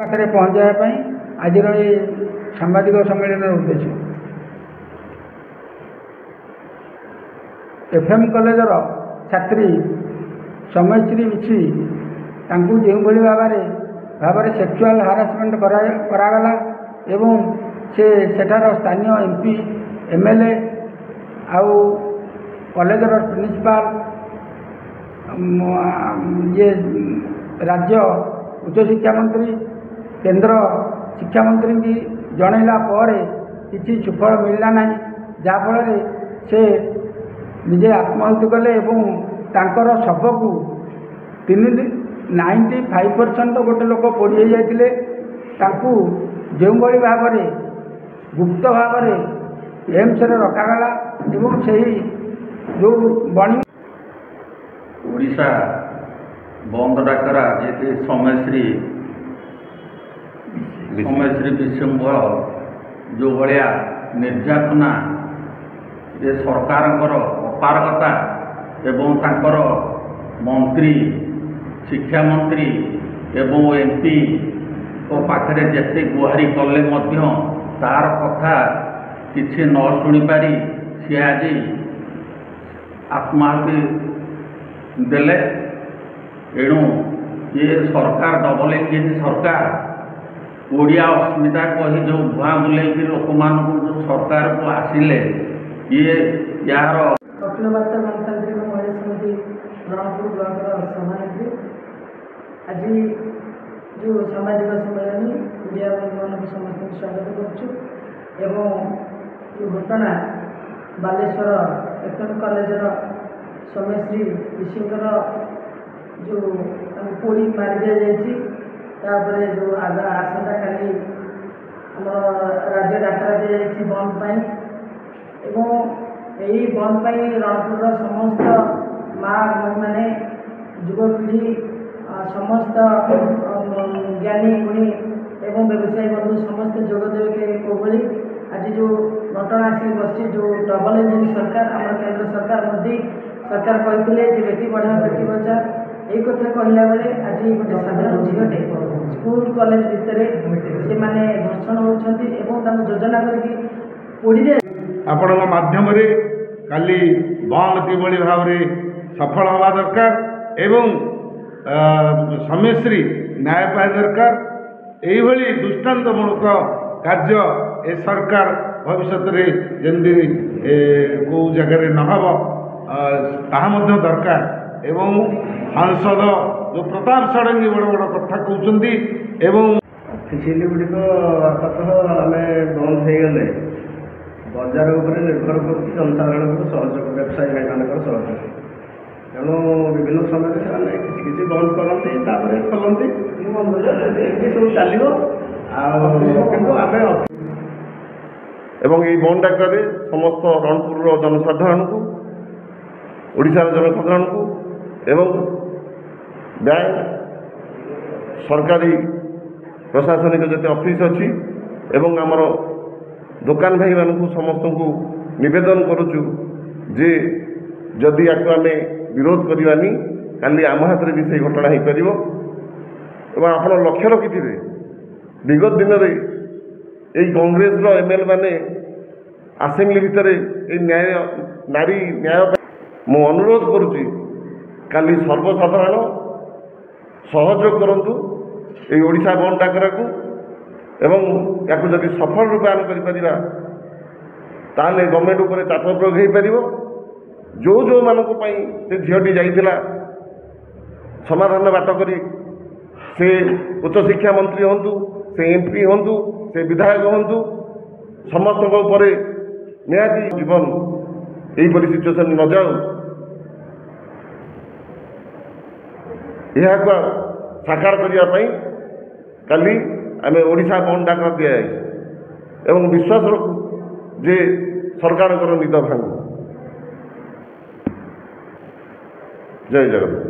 पाखे पहुँचापी आज सांबादिक सम्मेलन उद्देश्य एफएम कॉलेजर छात्री समयश्री बिछी जो भाव में सेक्सुअल हारासमेंट करागला एवं से सेठार स्थानीय एमपी एमएलए आउ कॉलेजर प्रिंसिपाल ये राज्य उच्च शिक्षा मंत्री केंद्र शिक्षा मंत्री की जनइला पर किसी सुफल मिलला ना जहाँफल से निजे आत्महत्या कले तांकर शव को 95% गोटे लोक पोड़ी जाते जो भाव में गुप्त भाव में एम्स रखागला एवं से जो बणी ओडिशा बंद डाकरा जी समयश्री विशृंखल जो भाया निर्यातना ये सरकार अपारगता एवं तांकर मंत्री शिक्षा मंत्री एवं एमपी को पाखरे जेते गुहारी कले तार कथा किसी न शुणी पारी सी आज आत्माहुति देले। एणु ये सरकार डबल इंजिन सरकार ओडिया अस्मिता कही जो भुआ बुले लोक मान जो सरकार को आसिले ये यार अखिल भारत गणतांत्रिक महिला समिति रणपुर ब्लॉक सभानेत्री आज जो सामाजिक सम्मेलन मीडिया मान समस्त स्वागत करुँ घटना बालेश्वर एफएम कॉलेजर समयश्री ऋषिंकर जो पोड़ी मारी दि जापर जो आसंता काली आम राज्य डाकरा दी जाए बंद यही बंद रणपुर समस्त माँ भाई मैंने युवपीढ़ी समस्त ज्ञानी गुणी एवं व्यवसायी बंधु समस्त जोगदेवे के कोभली आज जो घटना आसिक बस जो डबल इंजिन सरकार आम केंद्र सरकार मोदी सरकार कहते बेटी पढ़ाओ बेटी बचाओ यही कथा कहला बेले आज गोटे साधारण झीलटे स्कूल कॉलेज भितर से माने धर्षण होती योजना करके पोड़ी दे आपण माध्यम काली बंद किभली भाव में सफल हवा दरकार एवं समयश्री न्याय पाए दरकार यही दृष्टांतमूलक कार्य ए सरकार भविष्य में जमी को जगह नहब ताहा दरकार एवं सांसद जो प्रताप षडंगी बड़ बड़ कथा कहते ऑफिशियली गुड़िक आपातः आम बंद हो गले बजार उपर निर्भर कर जनसाधारण सहयोग व्यवसायी भाई मान सहयोग तेणु विभिन्न समय से किसी बंद करते खोलती सब चलो एवं ये बंद डाकर समस्त रणपुर जनसाधारण को ओडिशार जनसाधारण को एवं बैंक सरकारी प्रशासनिक जते ऑफिस अच्छी एवं आमर दुकान भाई मानू समस्त को निवेदन करुचु जे जदि आपको आम विरोध करवानी काली आम हाथ में भी से घटना हो पार एवं आप लक्ष्य रखि विगत दिन में यही कांग्रेस एमएलए माने आसेम्बली भितर न्याय नारी न्याय मु अनुरोध करुच्ची काली सर्वसाधारण सहयोग करंतु ये ओडिशा बंद डाकरा को एवं या जदि सफल रूपायन करिपरिबा ताले गवर्नमेंट उपर चाप प्रयोग हो पार जो जो मानक से झीटी जाइतिला समाधान बाट करी से उच्च शिक्षा मंत्री हंतु से एमपी हंतु से विधायक हंतु समस्त उपर निहाती जीवन यहीपरि सिचुएसन न जाऊ यह साकार करने काली आम ओडिशा बंद डाक दि एवं विश्वास रखू जे सरकार निद भांगू। जय जगन्नाथ।